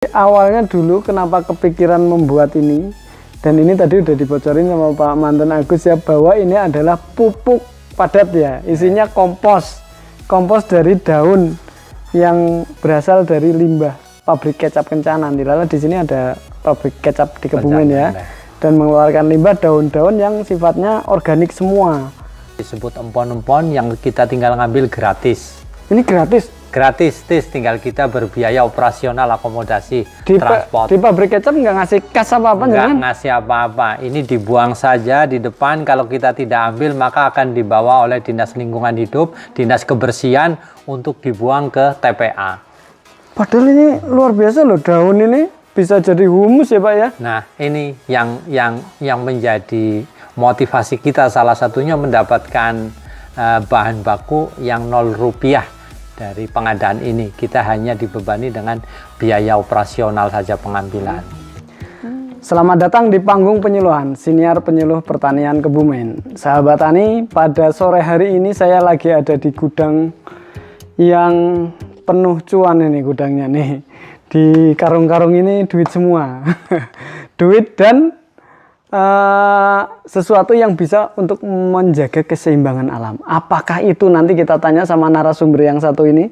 Awalnya dulu kenapa kepikiran membuat ini, dan ini tadi udah dibocorin sama Pak Manten Agus ya, bahwa ini adalah pupuk padat ya, isinya kompos dari daun yang berasal dari limbah pabrik kecap Kencana. Dilala di sini ada pabrik kecap di Kebumen ya, dan mengeluarkan limbah daun-daun yang sifatnya organik semua. Disebut empon-empon yang kita tinggal ngambil gratis. Ini gratis? Gratis, tinggal kita berbiaya operasional, akomodasi, di transport. Di pabrik kecap nggak ngasih kas apa-apa? Nggak ngasih apa-apa. Ini dibuang saja di depan. Kalau kita tidak ambil, maka akan dibawa oleh Dinas Lingkungan Hidup, Dinas Kebersihan untuk dibuang ke TPA. Padahal ini luar biasa loh, daun ini bisa jadi humus ya Pak ya? Nah, ini yang menjadi motivasi kita, salah satunya mendapatkan bahan baku yang 0 rupiah. Dari pengadaan ini kita hanya dibebani dengan biaya operasional saja pengambilan. Selamat datang di panggung penyuluhan Siniar Penyuluh Pertanian Kebumen. Sahabat tani, pada sore hari ini saya lagi ada di gudang yang penuh cuan ini gudangnya nih. Di karung-karung ini duit semua. Duit dan sesuatu yang bisa untuk menjaga keseimbangan alam. Apakah itu, nanti kita tanya sama narasumber yang satu ini.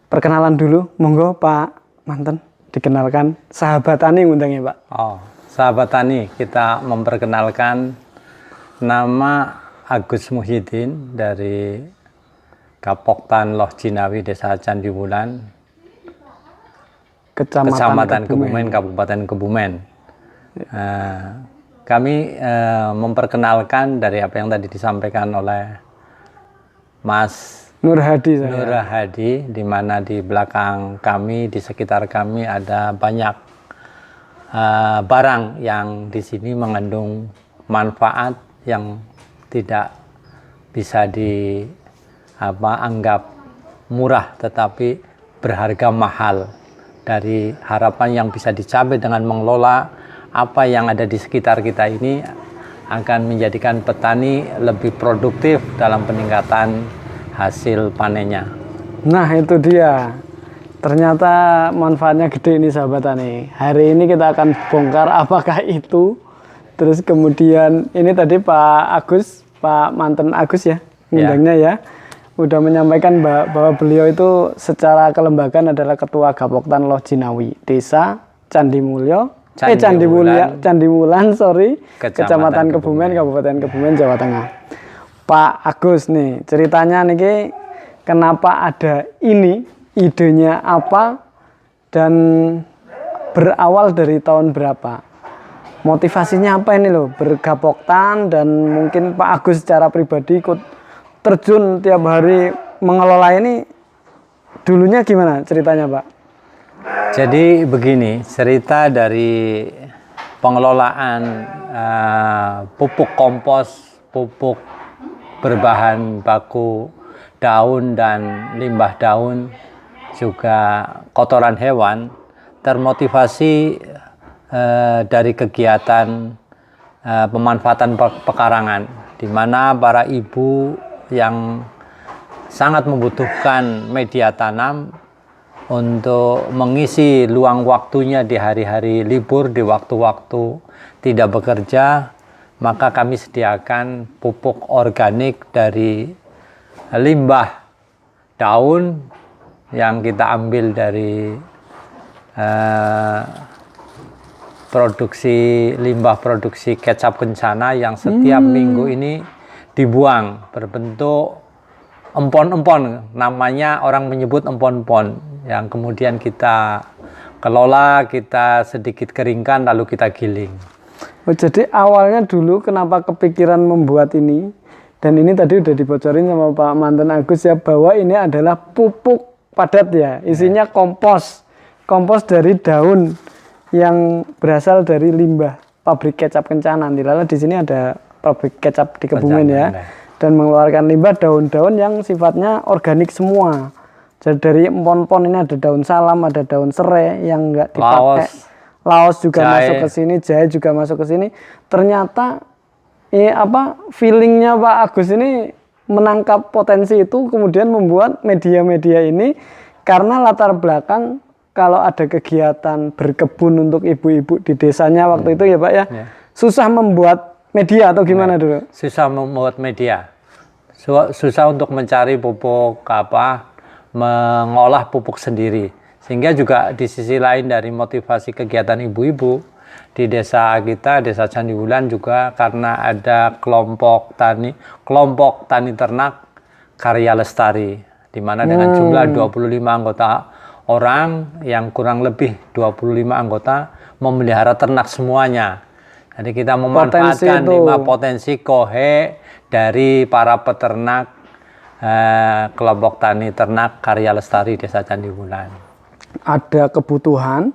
Perkenalan dulu, monggo Pak Manten, dikenalkan. Sahabat tani ngundangnya Pak. Oh, sahabat tani, kita memperkenalkan nama Agus Muhyiddin dari Kapoktan Loh Jinawi, Desa Candiwulan, Kecamatan Kebumen, Kabupaten Kebumen. Kami memperkenalkan dari apa yang tadi disampaikan oleh Mas Nur Hadi, di mana di belakang kami, di sekitar kami ada banyak barang yang di sini mengandung manfaat yang tidak bisa dianggap murah, tetapi berharga mahal. Dari harapan yang bisa dicapai dengan mengelola apa yang ada di sekitar kita ini akan menjadikan petani lebih produktif dalam peningkatan hasil panennya. Nah itu dia, ternyata manfaatnya gede ini sahabat tani. Hari ini kita akan bongkar apakah itu. Terus kemudian ini tadi Pak Manten Agus ya, ngundangnya ya, udah menyampaikan bahwa beliau itu secara kelembagaan adalah Ketua Gapoktan Loh Jinawi, Desa Candiwulan, Kecamatan Kebumen, Kabupaten Kebumen, Jawa Tengah. Pak Agus nih, ceritanya nih kenapa ada ini, idenya apa, dan berawal dari tahun berapa? Motivasinya apa ini loh, bergapoktan, dan mungkin Pak Agus secara pribadi ikut terjun tiap hari mengelola ini, dulunya gimana ceritanya Pak? Jadi begini, cerita dari pengelolaan pupuk kompos, pupuk berbahan baku daun dan limbah daun, juga kotoran hewan, termotivasi dari kegiatan pemanfaatan pekarangan, di mana para ibu yang sangat membutuhkan media tanam untuk mengisi luang waktunya di hari-hari libur, di waktu-waktu tidak bekerja, maka kami sediakan pupuk organik dari limbah daun yang kita ambil dari limbah produksi kecap Kencana yang setiap minggu ini dibuang berbentuk empon-empon, namanya orang menyebut empon-empon, yang kemudian kita kelola, kita sedikit keringkan, lalu kita giling. Oh, jadi awalnya dulu kenapa kepikiran membuat ini, dan ini tadi udah dibocorin sama Pak Manten Agus ya, bahwa ini adalah pupuk padat ya, isinya kompos dari daun yang berasal dari limbah pabrik kecap Kencana. Dilala di sini ada pabrik kecap di Kebumen ya, dan mengeluarkan limbah daun-daun yang sifatnya organik semua. Jadi dari empon-empon ini ada daun salam, ada daun serai yang enggak dipakai. Laos juga masuk ke sini, jahe juga masuk ke sini. Ternyata feelingnya Pak Agus ini menangkap potensi itu, kemudian membuat media-media ini karena latar belakang kalau ada kegiatan berkebun untuk ibu-ibu di desanya waktu itu ya Pak ya, susah membuat media atau gimana dulu? Susah membuat media, susah untuk mencari pupuk mengolah pupuk sendiri. Sehingga juga di sisi lain dari motivasi kegiatan ibu-ibu di desa kita, Desa Candiwulan juga karena ada kelompok tani ternak Karya Lestari, di mana dengan jumlah 25 anggota orang yang kurang lebih 25 anggota memelihara ternak semuanya. Jadi kita memanfaatkan 5 potensi kohe dari para peternak kelompok tani ternak Karya Lestari Desa Candiwulan. Ada kebutuhan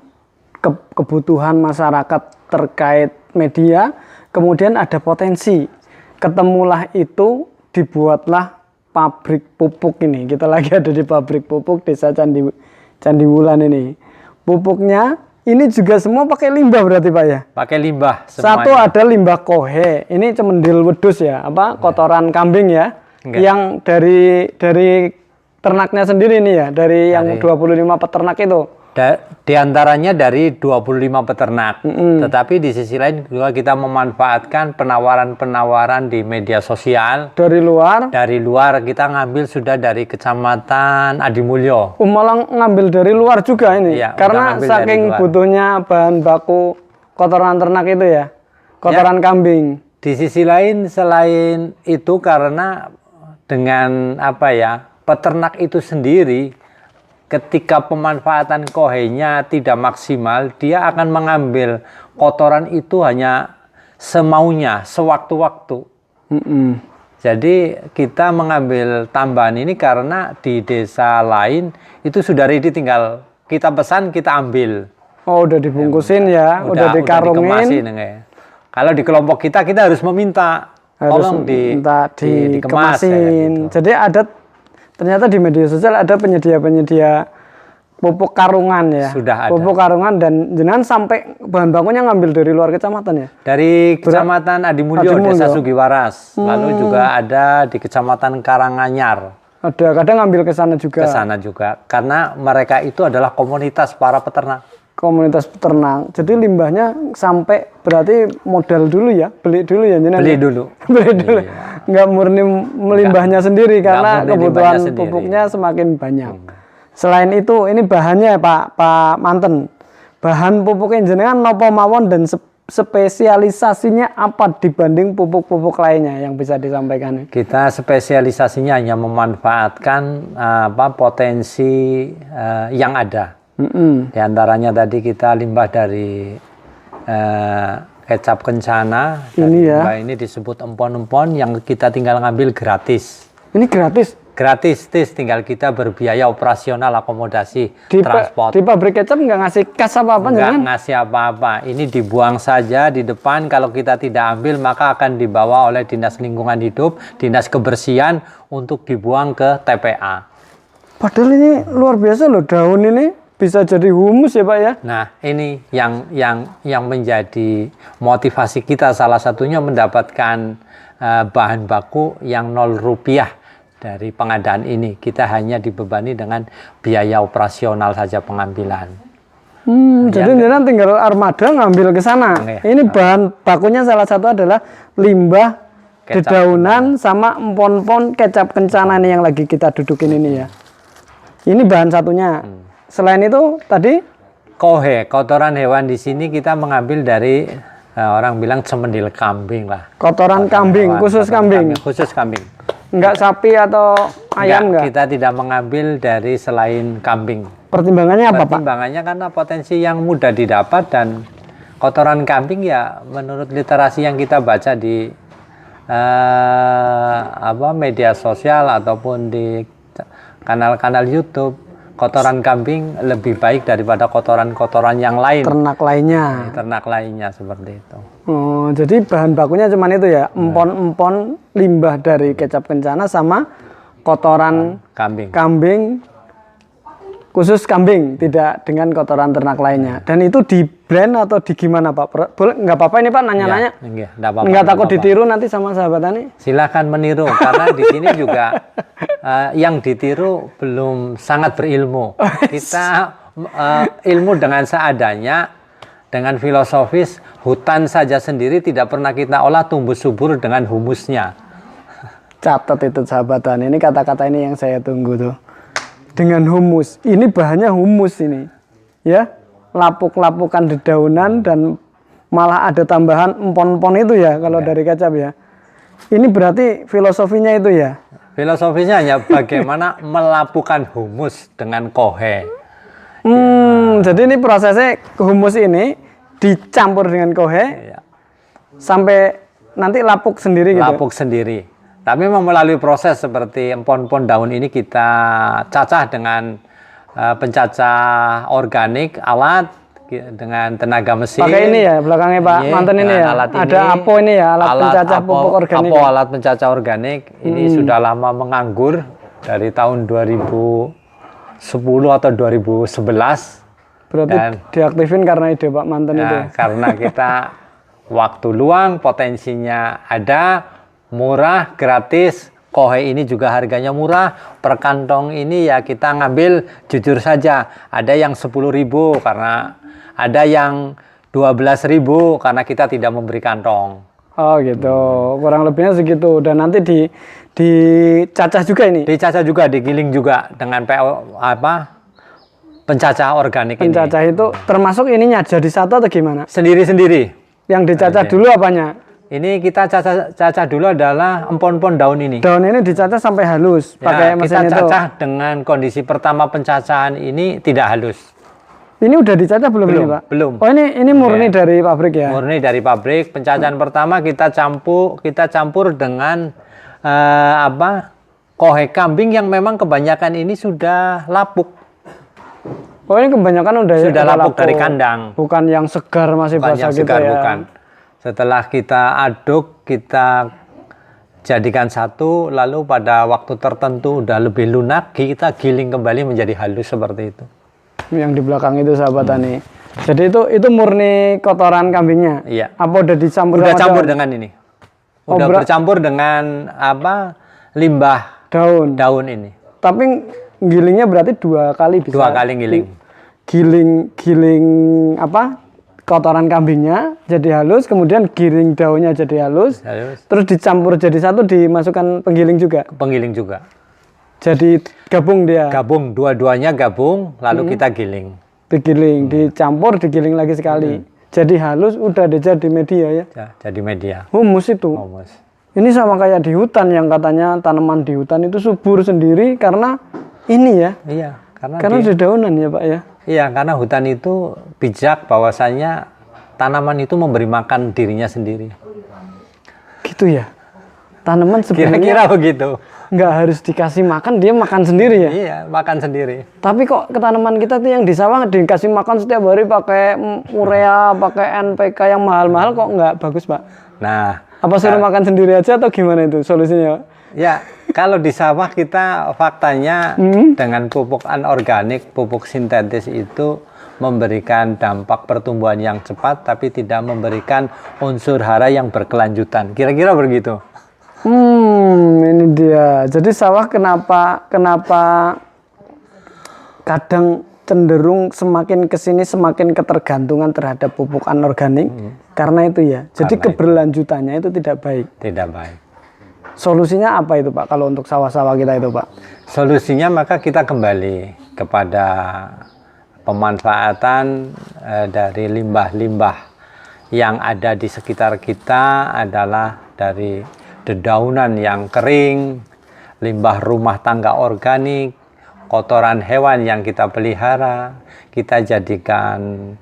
masyarakat terkait media, kemudian ada potensi. Ketemulah itu, dibuatlah pabrik pupuk ini. Kita lagi ada di pabrik pupuk Desa Candiwulan ini. Pupuknya ini juga semua pakai limbah berarti Pak ya? Pakai limbah semuanya. Satu ada limbah kohe. Ini cemendil wedhus ya, kotoran kambing ya. Enggak. Yang dari ternaknya sendiri nih ya, dari yang 25 peternak itu. Di antaranya dari 25 peternak. Tetapi di sisi lain juga kita memanfaatkan penawaran-penawaran di media sosial. Dari luar? Dari luar kita ngambil sudah dari Kecamatan Adimulyo. Malah ngambil dari luar juga ini? Ya, karena saking butuhnya bahan baku kotoran ternak itu ya? Kotoran kambing. Di sisi lain selain itu karena dengan peternak itu sendiri, ketika pemanfaatan kohenya tidak maksimal, dia akan mengambil kotoran itu hanya semaunya, sewaktu-waktu. Jadi kita mengambil tambahan ini karena di desa lain itu sudah ready, tinggal kita pesan, kita ambil. Oh, udah dibungkusin ya, udah dikarungin. Kalau di kelompok kita harus meminta, tolong dikemasin. Jadi ternyata di media sosial ada penyedia pupuk karungan ya. Sudah ada. Pupuk karungan, dan jenengan sampai bahan bakunya ngambil dari luar kecamatan ya? Dari Kecamatan Adimulyo, Desa Sugiwaras. Lalu juga ada di Kecamatan Karanganyar. Ada, kadang ngambil ke sana juga. Ke sana juga. Karena mereka itu adalah komunitas para peternak. Komunitas peternak. Jadi limbahnya sampai berarti modal dulu ya, beli dulu ya jenengan. Beli dulu. Beli dulu. Iya. Nggak murni melimbahnya sendiri karena kebutuhan pupuknya semakin banyak. Selain itu, ini bahannya Pak Manten. Bahan pupuk jenengan napa mawon dan spesialisasinya apa dibanding pupuk-pupuk lainnya yang bisa disampaikan? Kita spesialisasinya hanya memanfaatkan potensi yang ada. Di antaranya tadi kita limbah dari kecap kencana. Ini ya. Limbah ini disebut empon-empon yang kita tinggal ngambil gratis. Ini gratis? Gratis, tinggal kita berbiaya operasional, akomodasi, transport. Di pabrik kecap nggak ngasih kas apa-apa? Nggak ngasih apa-apa. Ini dibuang saja di depan. Kalau kita tidak ambil, maka akan dibawa oleh Dinas Lingkungan Hidup, Dinas Kebersihan untuk dibuang ke TPA. Padahal ini luar biasa loh, daun ini bisa jadi humus ya Pak ya? Nah, ini yang menjadi motivasi kita, salah satunya mendapatkan bahan baku yang 0 rupiah dari pengadaan ini. Kita hanya dibebani dengan biaya operasional saja pengambilan. Jadi jenengan tinggal armada ngambil ke sana. Ini bahan bakunya salah satu adalah limbah dedaunan sama empon-empon kecap kencana ini yang lagi kita dudukin ini ya. Ini bahan satunya. Selain itu tadi kohe, kotoran hewan di sini kita mengambil dari orang bilang cemendil kambing lah. Kotoran kambing, khusus kambing. Khusus kambing. Enggak sapi atau ayam enggak? Kita tidak mengambil dari selain kambing. Pertimbangannya apa, Pak? Pertimbangannya karena potensi yang mudah didapat, dan kotoran kambing ya menurut literasi yang kita baca di media sosial ataupun di kanal-kanal YouTube, kotoran kambing lebih baik daripada kotoran-kotoran yang lain. Ternak lainnya. Ternak lainnya seperti itu. Oh, jadi bahan bakunya cuma itu ya, empon-empon limbah dari kecap kencana sama kotoran kambing, khusus kambing, tidak dengan kotoran ternak lainnya. Dan itu di blend atau di gimana Pak? Boleh nggak apa-apa ini Pak nanya-nanya? Ya, nggak takut ditiru nanti sama sahabat tani? Silahkan meniru, karena di sini juga yang ditiru belum sangat berilmu. Kita ilmu dengan seadanya, dengan filosofis. Hutan saja sendiri tidak pernah kita olah tumbuh subur dengan humusnya. Catat itu sahabatan, ini kata-kata ini yang saya tunggu tuh. Dengan humus, ini bahannya humus ini, ya, lapuk-lapukan dedaunan dan malah ada tambahan empon-empon itu ya kalau dari kecap ya. Ini berarti filosofinya itu ya. Filosofinya hanya bagaimana melapukan humus dengan kohe. Jadi ini prosesnya humus ini dicampur dengan kohe sampai nanti lapuk sendiri gitu. Lapuk sendiri. Tapi memang melalui proses seperti empon-empon daun ini kita cacah dengan pencacah organik, alat dengan tenaga mesin. Pakai ini ya belakangnya Pak Manten ini ya. Alat ada ini, apo ini ya, alat pencacah pupuk organik. Alat pencacah organik ini sudah lama menganggur dari tahun 2010 atau 2011. Berarti diaktifin karena ide Pak Manten itu. Karena kita waktu luang, potensinya ada, murah, gratis. Kohe ini juga harganya murah. Per kantong ini ya kita ngambil jujur saja. Ada yang 10.000 karena ada yang 12.000 karena kita tidak memberi kantong. Oh gitu, kurang lebihnya segitu. Dan nanti dicacah juga ini. Dicacah juga, digiling juga dengan pencacah organik ini. Pencacah itu termasuk ininya jadi satu atau gimana? Sendiri-sendiri. Yang dicacah dulu apanya? Ini kita cacah dulu adalah empon-empon daun ini. Daun ini dicacah sampai halus pakai mesin itu. Kita cacah dengan kondisi pertama pencacahan ini tidak halus. Ini udah dicacah belum ini Pak? Belum. Oh ini murni dari pabrik ya? Murni dari pabrik. Pencacahan pertama kita campur dengan kohe kambing yang memang kebanyakan ini sudah lapuk. Oh ini kebanyakan sudah lapuk dari kandang. Bukan yang segar masih basah gitu ya? Bukan. Setelah kita aduk, kita jadikan satu, lalu pada waktu tertentu udah lebih lunak, kita giling kembali menjadi halus seperti itu. Yang di belakang itu sahabat Tani. Jadi itu murni kotoran kambingnya? Iya. Apa udah dicampur? Udah campur dengan ini. Udah bercampur dengan limbah daun ini. Tapi gilingnya berarti 2 kali bisa? 2 kali giling. Giling kotoran kambingnya jadi halus, kemudian giling daunnya jadi halus, terus dicampur jadi satu, dimasukkan penggiling juga? Penggiling juga. Jadi gabung dia? Gabung, dua-duanya gabung, lalu kita giling. Digiling, dicampur, digiling lagi sekali. Jadi halus, udah jadi media ya? Jadi media. Humus itu? Humus. Ini sama kayak di hutan yang katanya tanaman di hutan itu subur sendiri karena ini ya? Iya. Karena dedaunan ya Pak ya? Iya, karena hutan itu bijak bahwasanya tanaman itu memberi makan dirinya sendiri. Gitu ya? Tanaman sebenarnya kira-kira begitu. Nggak harus dikasih makan, dia makan sendiri ya? Iya, makan sendiri. Tapi kok ke tanaman kita tuh yang di sawah dikasih makan setiap hari pakai urea, pakai NPK yang mahal-mahal kok nggak bagus Pak? Nah, apa suruh makan sendiri aja atau gimana itu solusinya Pak? Ya, kalau di sawah kita faktanya dengan pupuk anorganik, pupuk sintetis itu memberikan dampak pertumbuhan yang cepat tapi tidak memberikan unsur hara yang berkelanjutan. Kira-kira begitu. Ini dia. Jadi sawah kenapa kadang cenderung semakin kesini semakin ketergantungan terhadap pupuk anorganik karena itu ya. Jadi keberlanjutannya itu tidak baik. Tidak baik. Solusinya apa itu Pak kalau untuk sawah-sawah kita itu Pak? Solusinya maka kita kembali kepada pemanfaatan dari limbah-limbah yang ada di sekitar kita adalah dari dedaunan yang kering, limbah rumah tangga organik, kotoran hewan yang kita pelihara, kita jadikan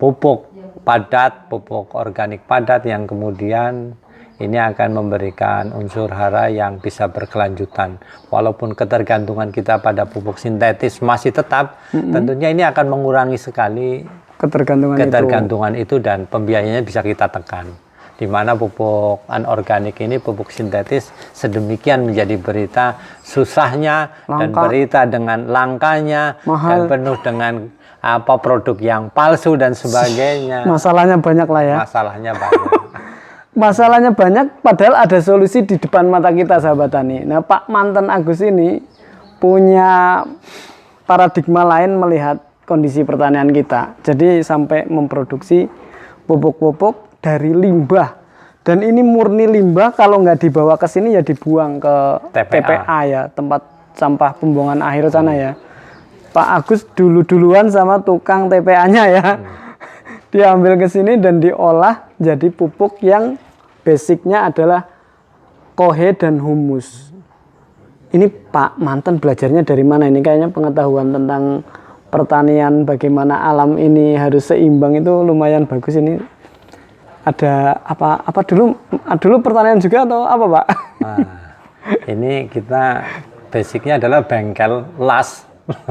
pupuk padat, pupuk organik padat yang kemudian ini akan memberikan unsur hara yang bisa berkelanjutan. Walaupun ketergantungan kita pada pupuk sintetis masih tetap, tentunya ini akan mengurangi sekali ketergantungan itu dan pembiayanya bisa kita tekan. Di mana pupuk anorganik ini, pupuk sintetis sedemikian menjadi berita susahnya dan berita dengan langkanya mahal, dan penuh dengan produk yang palsu dan sebagainya. Masalahnya banyak lah ya. Masalahnya banyak. Masalahnya banyak, padahal ada solusi di depan mata kita, sahabat Tani. Nah, Pak Manten Agus ini punya paradigma lain melihat kondisi pertanian kita. Jadi sampai memproduksi pupuk-pupuk dari limbah. Dan ini murni limbah, kalau nggak dibawa ke sini ya dibuang ke TPA ya, tempat sampah pembuangan akhir sana ya. Pak Agus duluan sama tukang TPA-nya ya. Dia ambil ke sini dan diolah jadi pupuk yang basicnya adalah kohe dan humus. Ini Pak Manten belajarnya dari mana ini? Kayaknya pengetahuan tentang pertanian, bagaimana alam ini harus seimbang itu lumayan bagus ini. Ada apa dulu pertanian juga atau apa Pak? Nah, ini kita basicnya adalah bengkel las.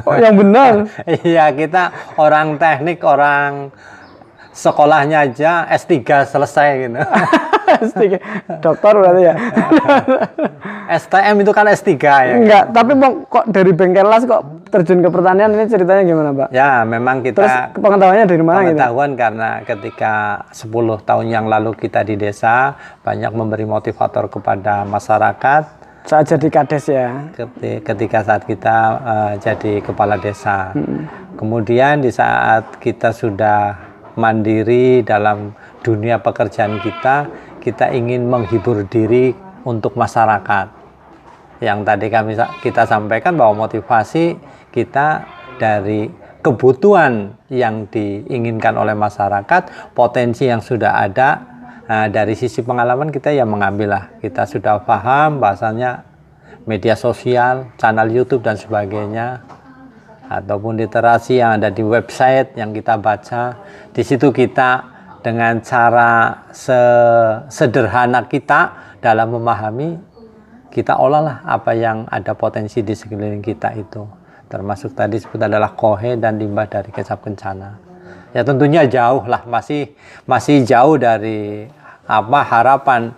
Oh yang benar. Iya, kita orang teknik, orang sekolahnya aja S3 selesai gitu. S3 dokter berarti ya. STM itu kan S3 ya. Enggak, tapi kok dari bengkel las kok terjun ke pertanian, ini ceritanya gimana Pak? Ya memang kita. Terus pengetahuannya dari mana gitu? Pengetahuan karena ketika 10 tahun yang lalu kita di desa banyak memberi motivator kepada masyarakat. Saat jadi kades ya. Ketika saat kita jadi kepala desa. Kemudian di saat kita sudah mandiri dalam dunia pekerjaan kita ingin menghibur diri untuk masyarakat. Yang tadi kita sampaikan bahwa motivasi kita dari kebutuhan yang diinginkan oleh masyarakat, potensi yang sudah ada. Nah, dari sisi pengalaman kita ya mengambil lah. Kita sudah paham bahasanya media sosial, channel YouTube dan sebagainya, ataupun literasi yang ada di website yang kita baca. Di situ kita dengan cara sederhana kita dalam memahami, kita olahlah apa yang ada potensi di sekeliling kita itu. Termasuk tadi sebut adalah kohe dan limbah dari kecap kencana. Ya tentunya jauh lah, masih jauh dari harapan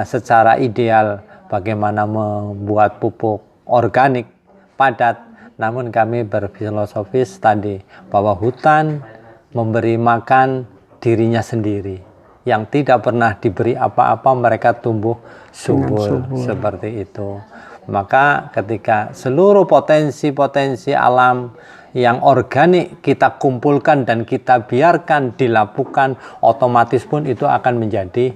secara ideal bagaimana membuat pupuk organik padat. Namun kami berfilosofis tadi bahwa hutan memberi makan dirinya sendiri, yang tidak pernah diberi apa-apa mereka tumbuh subur seperti itu. Maka ketika seluruh potensi alam yang organik kita kumpulkan dan kita biarkan dilakukan, otomatis pun itu akan menjadi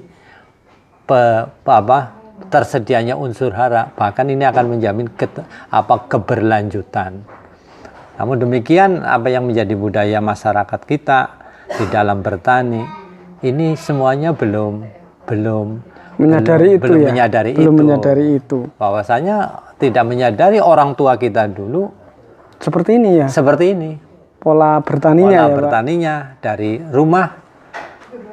tersedianya unsur hara. Bahkan ini akan menjamin keberlanjutan. Namun demikian, apa yang menjadi budaya masyarakat kita di dalam bertani ini semuanya belum menyadari itu. Bahwasanya tidak menyadari orang tua kita dulu seperti ini ya. Seperti ini. Pola bertaninya dari rumah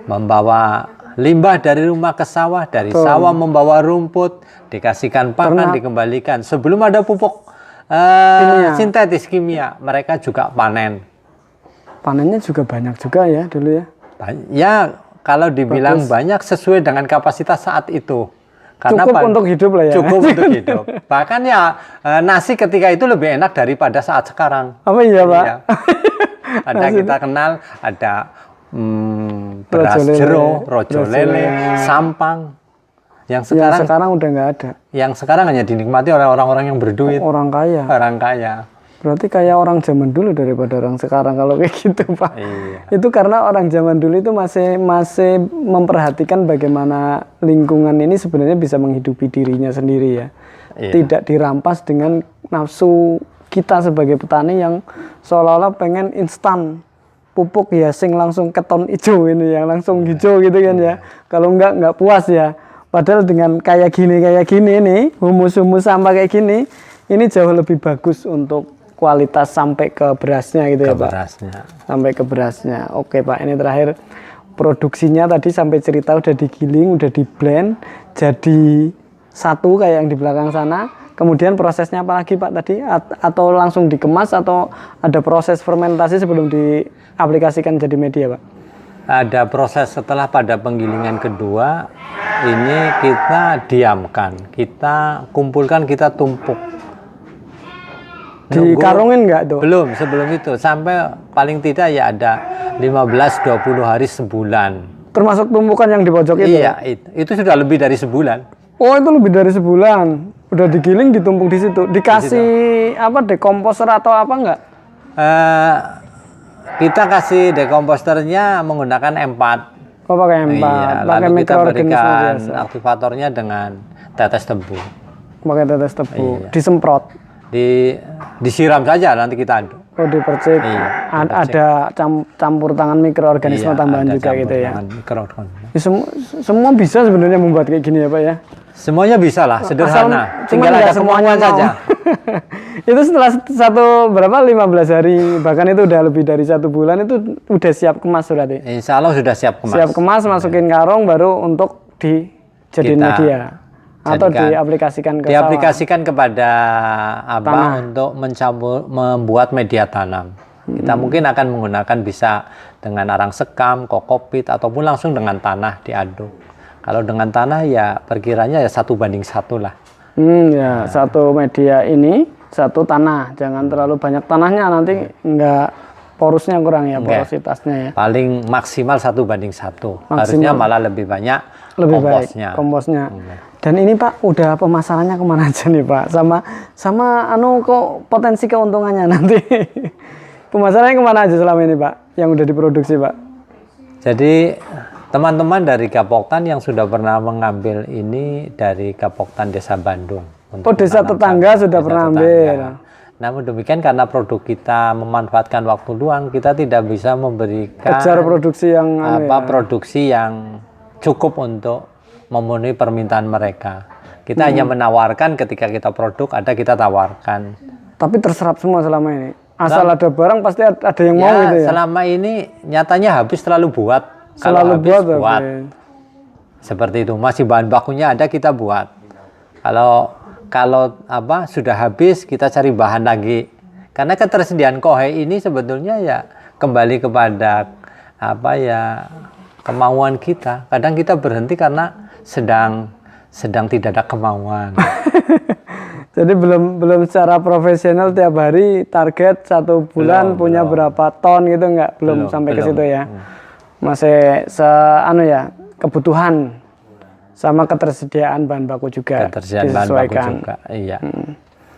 membawa limbah dari rumah ke sawah, dari sawah membawa rumput, dikasihkan pakan, dikembalikan. Sebelum ada pupuk sintetis kimia, mereka juga panen. Panennya juga banyak juga ya dulu ya. Ya, kalau dibilang banyak sesuai dengan kapasitas saat itu. Karena cukup untuk hidup lah ya. Cukup untuk hidup. Bahkan ya nasi ketika itu lebih enak daripada saat sekarang. Apa iya Pak? Iya. Ada kita kenal ada beras jero, rojo lele, sampang. Yang sekarang udah nggak ada. Yang sekarang hanya dinikmati oleh orang-orang yang berduit. Orang kaya. Berarti kayak orang zaman dulu daripada orang sekarang kalau kayak gitu Pak. Iya. Itu karena orang zaman dulu itu masih memperhatikan bagaimana lingkungan ini sebenarnya bisa menghidupi dirinya sendiri ya. Iya. Tidak dirampas dengan nafsu kita sebagai petani yang seolah-olah pengen instan. Pupuk ya sing langsung keton hijau ini yang langsung hijau gitu kan ya. Kalau nggak puas ya. Padahal dengan kayak gini nih, humus-humus sampah kayak gini, ini jauh lebih bagus untuk kualitas sampai ke berasnya gitu ya Pak. Sampai ke berasnya. Oke Pak, ini terakhir produksinya tadi sampai cerita udah digiling, udah di blend jadi satu kayak yang di belakang sana. Kemudian prosesnya apa lagi Pak tadi? Atau langsung dikemas atau ada proses fermentasi sebelum diaplikasikan jadi media Pak? Ada proses setelah pada penggilingan kedua, ini kita diamkan, kita kumpulkan, kita tumpuk. Dikarungin nggak tuh? Belum, sebelum itu. Sampai paling tidak ya ada 15-20 hari sebulan. Termasuk tumpukan yang di pojok itu? Iya, itu sudah lebih dari sebulan. Oh, itu lebih dari sebulan. Udah digiling, ditumpuk di situ. Dikasih apa, dekomposer atau apa nggak? Eh, kita kasih dekomposternya menggunakan M4. Oh, pakai M4, Iya, pakai lalu kita mikroorganisme berikan biasa. aktivatornya dengan tetes tebu. Pakai tetes tebu, Iya. disemprot. Disiram saja nanti kita aduk. Oh, dipercik. Iya, Ada campur tangan mikroorganisme Iya, tambahan ada juga gitu ya. campur tangan mikroorganisme. Ya, semua bisa sebenarnya membuat kayak gini ya Pak ya. Semuanya bisa lah, sederhana. Asal- Tinggal cuman ada nggak semuanya kemauan saja. Itu setelah berapa 15 hari, bahkan itu udah lebih dari 1 bulan itu udah siap kemas berarti. Insya Allah sudah siap kemas. Siap kemas, masukin karung baru untuk dijadiin Kita media atau jadikan- diaplikasikan ke sawah. Diaplikasikan kepada Tanah. abang untuk membuat media tanam. Kita mungkin akan menggunakan bisa dengan arang sekam, kokopit, ataupun langsung dengan tanah diaduk. Kalau dengan tanah ya perkiranya ya 1:1 lah. Ya, satu media ini, satu tanah. Jangan terlalu banyak tanahnya, nanti nggak porusnya kurang ya, Enggak. porositasnya ya. Paling maksimal 1:1. Maksimal. Harusnya malah lebih banyak Lebih komposnya. baik komposnya. Dan ini Pak, udah pemasarannya kemana aja nih Pak? Sama kok potensi keuntungannya nanti. Pemasarannya kemana aja selama ini Pak? Yang udah diproduksi Pak? Jadi teman-teman dari Gapoktan yang sudah pernah mengambil ini dari Gapoktan Desa Bandung. Oh, desa menanam tetangga sawit. sudah Desa pernah tetangga. ambil. Namun demikian karena produk kita memanfaatkan waktu luang, kita tidak bisa memberikan Kejar produksi yang produksi yang cukup untuk memenuhi permintaan mereka. Kita hanya menawarkan ketika kita produk ada kita tawarkan. Tapi terserap semua selama ini. Asal ada barang pasti ada yang mau gitu ya. Selama ini nyatanya habis selalu buat. Kalau Selalu habis, buat. buat. Seperti itu, masih bahan bakunya ada kita buat. Kalau sudah habis kita cari bahan lagi. Karena ketersediaan kohe ini sebetulnya ya kembali kepada kemauan kita. Kadang kita berhenti karena sedang tidak ada kemauan. Jadi belum secara profesional tiap hari target 1 bulan punya berapa ton gitu belum sampai ke situ ya. Masih kebutuhan sama ketersediaan bahan baku juga Ketersediaan bahan baku disesuaikan. juga. Iya.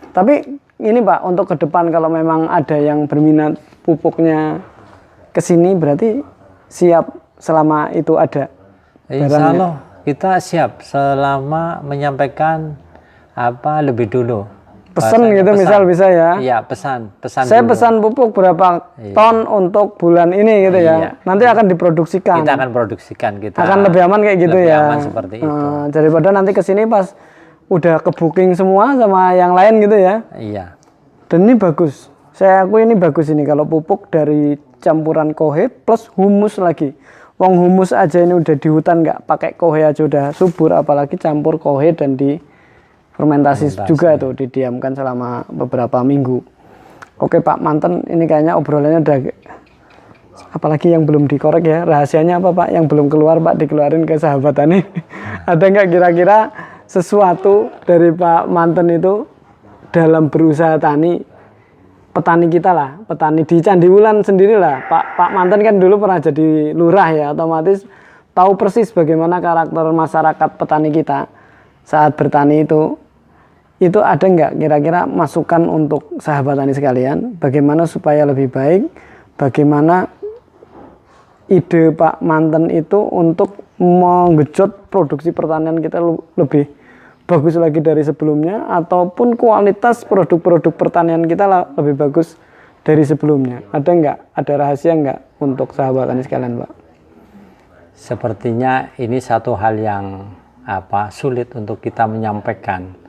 Tapi ini Pak, untuk ke depan kalau memang ada yang berminat pupuknya ke sini berarti siap selama itu ada. Insya Allah kita siap selama menyampaikan lebih dulu. Pesan gitu misal bisa ya. Iya, pesan Saya dulu. pesan pupuk berapa ton untuk bulan ini gitu ya. Iya. Nanti akan diproduksikan. Kita akan produksikan Akan lebih aman kayak gitu lebih ya. aman seperti itu. Daripada nanti ke sini pas udah ke booking semua sama yang lain gitu ya. Iya. Dan ini bagus. Saya akui ini bagus ini kalau pupuk dari campuran kohe plus humus lagi. Wong humus aja ini udah di hutan nggak pakai kohe aja udah subur, apalagi campur kohe dan di fermentasi juga tuh, didiamkan selama beberapa minggu. Oke Pak Manten, ini kayaknya obrolannya udah, apalagi yang belum dikorek ya, rahasianya apa Pak yang belum keluar Pak, dikeluarin ke sahabat tani. Ada nggak kira-kira sesuatu dari Pak Manten itu dalam berusaha tani, petani kita lah, petani di Candiwulan sendiri lah. Pak Manten kan dulu pernah jadi lurah ya, otomatis tahu persis bagaimana karakter masyarakat petani kita saat bertani itu ada nggak kira-kira masukan untuk sahabat tani sekalian, bagaimana supaya lebih baik, bagaimana ide Pak Manten itu untuk menggenjot produksi pertanian kita lebih bagus lagi dari sebelumnya, ataupun kualitas produk-produk pertanian kita lebih bagus dari sebelumnya. Ada nggak, ada rahasia nggak untuk sahabat tani sekalian Pak? Sepertinya ini satu hal yang sulit untuk kita menyampaikan.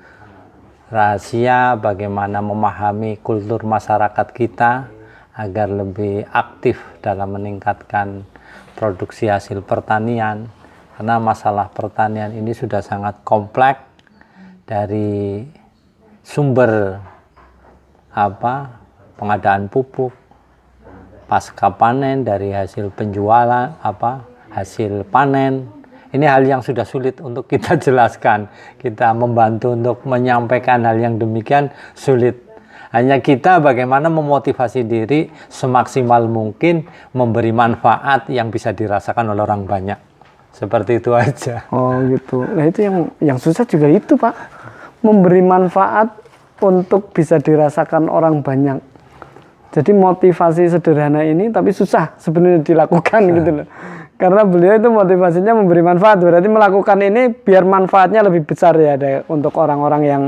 Rahasia bagaimana memahami kultur masyarakat kita agar lebih aktif dalam meningkatkan produksi hasil pertanian, karena masalah pertanian ini sudah sangat kompleks, dari sumber pengadaan pupuk, pasca panen, dari hasil penjualan hasil panen. Ini hal yang sudah sulit untuk kita jelaskan. Kita membantu untuk menyampaikan hal yang demikian sulit. Hanya kita bagaimana memotivasi diri semaksimal mungkin memberi manfaat yang bisa dirasakan oleh orang banyak. Seperti itu aja. Oh gitu. Nah itu yang susah juga itu Pak. Memberi manfaat untuk bisa dirasakan orang banyak. Jadi motivasi sederhana ini tapi susah sebenarnya dilakukan gitu loh. Karena beliau itu motivasinya memberi manfaat. Berarti melakukan ini biar manfaatnya lebih besar ya untuk orang-orang yang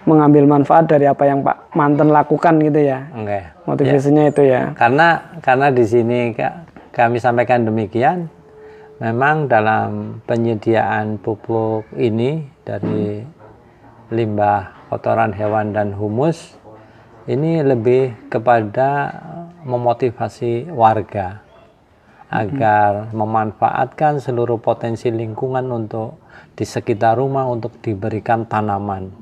mengambil manfaat dari apa yang Pak Manten lakukan gitu ya. Oke. Motivasinya itu ya. Karena di sini kami sampaikan demikian, memang dalam penyediaan pupuk ini dari limbah kotoran hewan dan humus ini lebih kepada memotivasi warga agar memanfaatkan seluruh potensi lingkungan untuk di sekitar rumah untuk diberikan tanaman,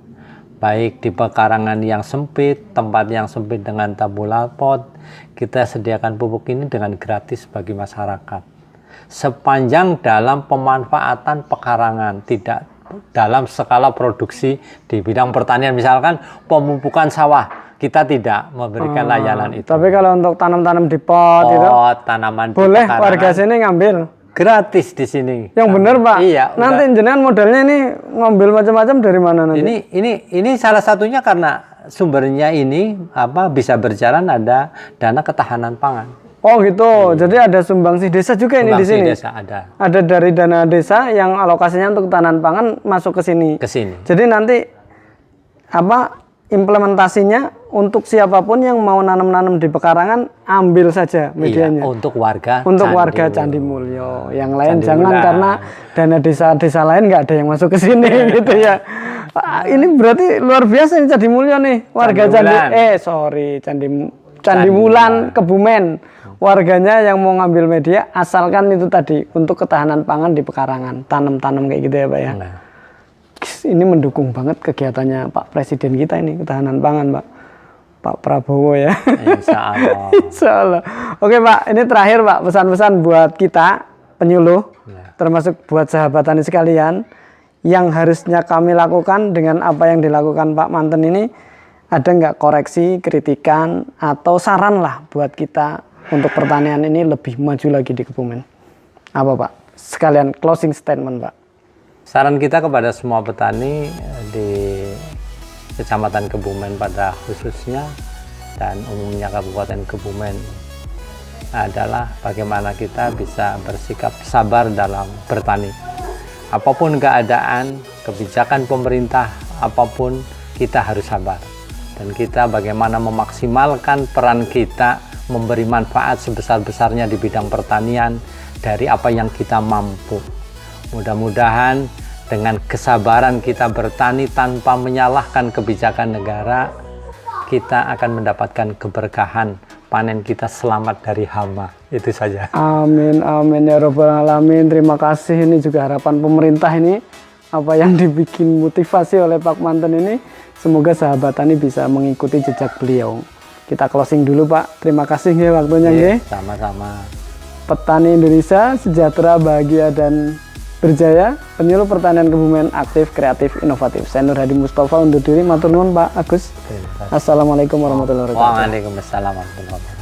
baik di pekarangan yang sempit, tempat yang sempit dengan tabula pot, kita sediakan pupuk ini dengan gratis bagi masyarakat. Sepanjang dalam pemanfaatan pekarangan, tidak dalam skala produksi di bidang pertanian, misalkan pemupukan sawah, kita tidak memberikan layanan itu. Tapi kalau untuk tanam-tanam di pot itu, tanaman boleh di warga sini ngambil. Gratis di sini. Yang benar Pak. Iya. Nanti jenengan modalnya ini ngambil macam-macam dari mana nanti? Ini salah satunya karena sumbernya ini bisa berjalan ada dana ketahanan pangan. Oh gitu. Jadi ada sumbangsi desa juga ini di sini. Desa ada. Ada dari dana desa yang alokasinya untuk ketahanan pangan masuk ke sini. Ke sini. Jadi nanti implementasinya untuk siapapun yang mau nanam-nanam di pekarangan ambil saja medianya. Iya, untuk warga. Untuk warga Candi Mulyo. Yang lain jangan karena dana desa-desa lain nggak ada yang masuk ke sini gitu ya. Ini berarti luar biasa nih Candi Mulyo nih. Warga Candi Wulan Kebumen. Warganya yang mau ngambil media asalkan itu tadi untuk ketahanan pangan di pekarangan, tanam-tanam kayak gitu ya Pak ya. Nah. Ini mendukung banget kegiatannya Pak Presiden kita ini, ketahanan pangan Pak Prabowo ya. Insya Allah. Insya Allah. Oke Pak, ini terakhir Pak, pesan-pesan buat kita penyuluh, termasuk buat sahabat tani sekalian, yang harusnya kami lakukan dengan apa yang dilakukan Pak Manten ini, ada nggak koreksi, kritikan, atau saran lah buat kita untuk pertanian ini lebih maju lagi di Kebumen? Apa Pak? Sekalian closing statement Pak. Saran kita kepada semua petani di Kecamatan Kebumen pada khususnya dan umumnya Kabupaten Kebumen adalah bagaimana kita bisa bersikap sabar dalam bertani. Apapun keadaan, kebijakan pemerintah, apapun kita harus sabar. Dan kita bagaimana memaksimalkan peran kita memberi manfaat sebesar-besarnya di bidang pertanian dari apa yang kita mampu. Mudah-mudahan dengan kesabaran kita bertani tanpa menyalahkan kebijakan negara, kita akan mendapatkan keberkahan, panen kita selamat dari hama. Itu saja. Amin, amin ya Rabbal Alamin. Terima kasih, ini juga harapan pemerintah ini. Apa yang dibikin motivasi oleh Pak Manten ini, semoga sahabat tani bisa mengikuti jejak beliau. Kita closing dulu Pak. Terima kasih ya waktunya nggih. Sama-sama. Petani Indonesia sejahtera, bahagia dan berjaya. Penyuluh pertanian Kebumen aktif, kreatif, inovatif. Saya Nur Hadi Mustafa undur diri. Matur nuwun Pak Agus. Assalamualaikum warahmatullahi wabarakatuh. Waalaikumsalam warahmatullahi wabarakatuh.